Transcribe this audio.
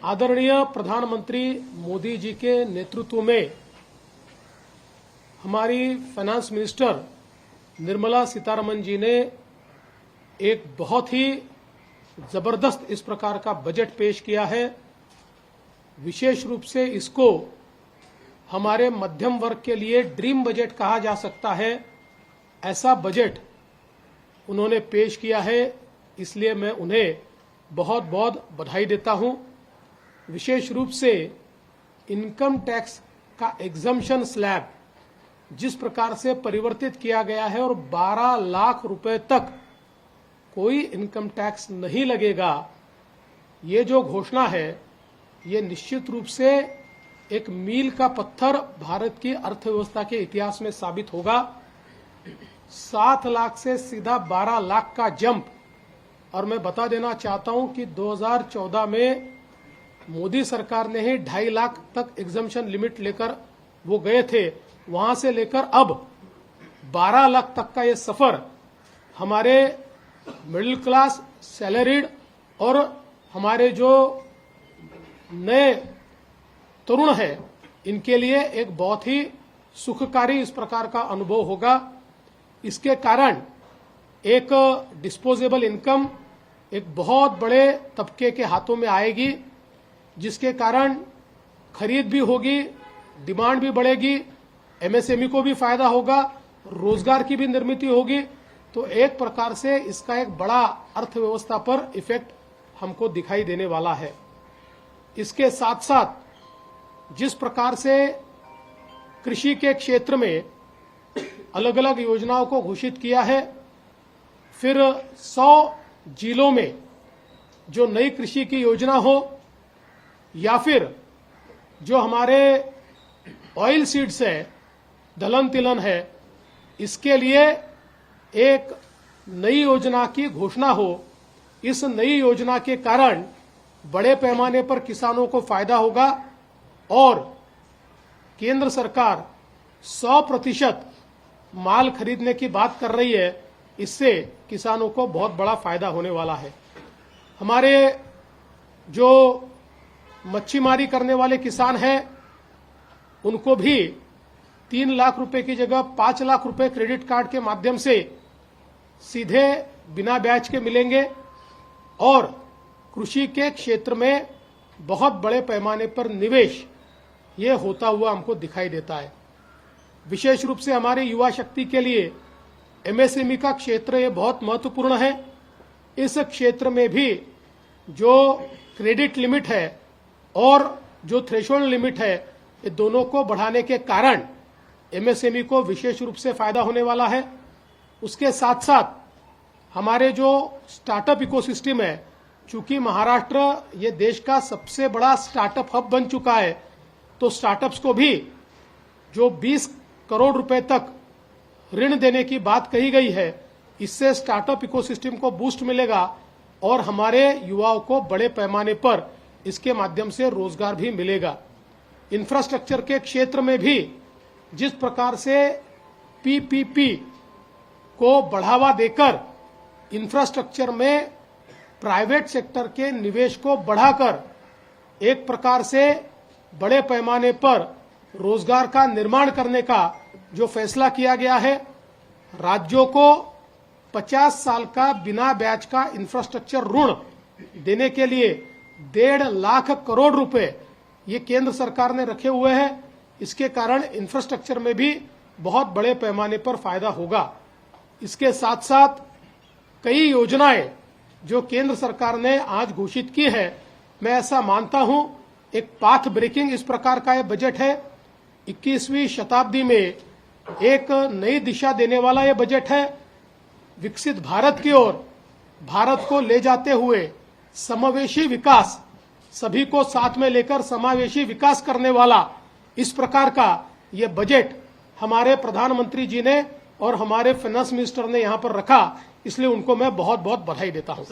आदरणीय प्रधानमंत्री मोदी जी के नेतृत्व में हमारी फाइनेंस मिनिस्टर निर्मला सीतारमण जी ने एक बहुत ही जबरदस्त इस प्रकार का बजट पेश किया है। विशेष रूप से इसको हमारे मध्यम वर्ग के लिए ड्रीम बजट कहा जा सकता है। ऐसा बजट उन्होंने पेश किया है, इसलिए मैं उन्हें बहुत बहुत बधाई देता हूं। विशेष रूप से इनकम टैक्स का एग्जम्पशन स्लैब जिस प्रकार से परिवर्तित किया गया है और 12 लाख रुपए तक कोई इनकम टैक्स नहीं लगेगा, ये जो घोषणा है ये निश्चित रूप से एक मील का पत्थर भारत की अर्थव्यवस्था के इतिहास में साबित होगा। 7 लाख से सीधा 12 लाख का जंप। और मैं बता देना चाहता हूं कि 2014 में मोदी सरकार ने ही 2.5 लाख तक एग्जम्पशन लिमिट लेकर वो गए थे। वहां से लेकर अब 12 लाख तक का ये सफर हमारे मिडिल क्लास, सैलरीड और हमारे जो नए तरुण हैं, इनके लिए एक बहुत ही सुखकारी इस प्रकार का अनुभव होगा। इसके कारण एक डिस्पोजेबल इनकम एक बहुत बड़े तबके के हाथों में आएगी, जिसके कारण खरीद भी होगी, डिमांड भी बढ़ेगी, एमएसएमई को भी फायदा होगा, रोजगार की भी निर्मित होगी। तो एक प्रकार से इसका एक बड़ा अर्थव्यवस्था पर इफेक्ट हमको दिखाई देने वाला है। इसके साथ साथ जिस प्रकार से कृषि के क्षेत्र में अलग अलग योजनाओं को घोषित किया है, फिर 100 जिलों में जो नई कृषि की योजना हो, या फिर जो हमारे ऑयल सीड्स है, दलहन तिलहन है, इसके लिए एक नई योजना की घोषणा हो। इस नई योजना के कारण बड़े पैमाने पर किसानों को फायदा होगा और केंद्र सरकार 100% माल खरीदने की बात कर रही है। इससे किसानों को बहुत बड़ा फायदा होने वाला है। हमारे जो मच्छीमारी करने वाले किसान हैं, उनको भी 3 लाख रुपए की जगह 5 लाख रुपए क्रेडिट कार्ड के माध्यम से सीधे बिना ब्याज के मिलेंगे और कृषि के क्षेत्र में बहुत बड़े पैमाने पर निवेश ये होता हुआ हमको दिखाई देता है। विशेष रूप से हमारी युवा शक्ति के लिए एमएसएमई का क्षेत्र ये बहुत महत्वपूर्ण है। इस क्षेत्र में भी जो क्रेडिट लिमिट है और जो थ्रेशोल्ड लिमिट है, ये दोनों को बढ़ाने के कारण एमएसएमई को विशेष रूप से फायदा होने वाला है। उसके साथ साथ हमारे जो स्टार्टअप इकोसिस्टम है, चूंकि महाराष्ट्र ये देश का सबसे बड़ा स्टार्टअप हब बन चुका है, तो स्टार्टअप्स को भी जो 20 करोड़ रुपए तक ऋण देने की बात कही गई है, इससे स्टार्टअप इकोसिस्टम को बूस्ट मिलेगा और हमारे युवाओं को बड़े पैमाने पर इसके माध्यम से रोजगार भी मिलेगा। इंफ्रास्ट्रक्चर के क्षेत्र में भी जिस प्रकार से पीपीपी को बढ़ावा देकर इंफ्रास्ट्रक्चर में प्राइवेट सेक्टर के निवेश को बढ़ाकर एक प्रकार से बड़े पैमाने पर रोजगार का निर्माण करने का जो फैसला किया गया है, राज्यों को 50 साल का बिना ब्याज का इंफ्रास्ट्रक्चर ऋण देने के लिए 1.5 लाख करोड़ रुपए ये केंद्र सरकार ने रखे हुए हैं। इसके कारण इंफ्रास्ट्रक्चर में भी बहुत बड़े पैमाने पर फायदा होगा। इसके साथ साथ कई योजनाएं जो केंद्र सरकार ने आज घोषित की है, मैं ऐसा मानता हूं एक पाथ ब्रेकिंग इस प्रकार का यह बजट है। 21वीं शताब्दी में एक नई दिशा देने वाला यह बजट है। विकसित भारत की ओर भारत को ले जाते हुए समावेशी विकास, सभी को साथ में लेकर समावेशी विकास करने वाला इस प्रकार का यह बजट हमारे प्रधानमंत्री जी ने और हमारे फाइनेंस मिनिस्टर ने यहां पर रखा। इसलिए उनको मैं बहुत बहुत बधाई देता हूं।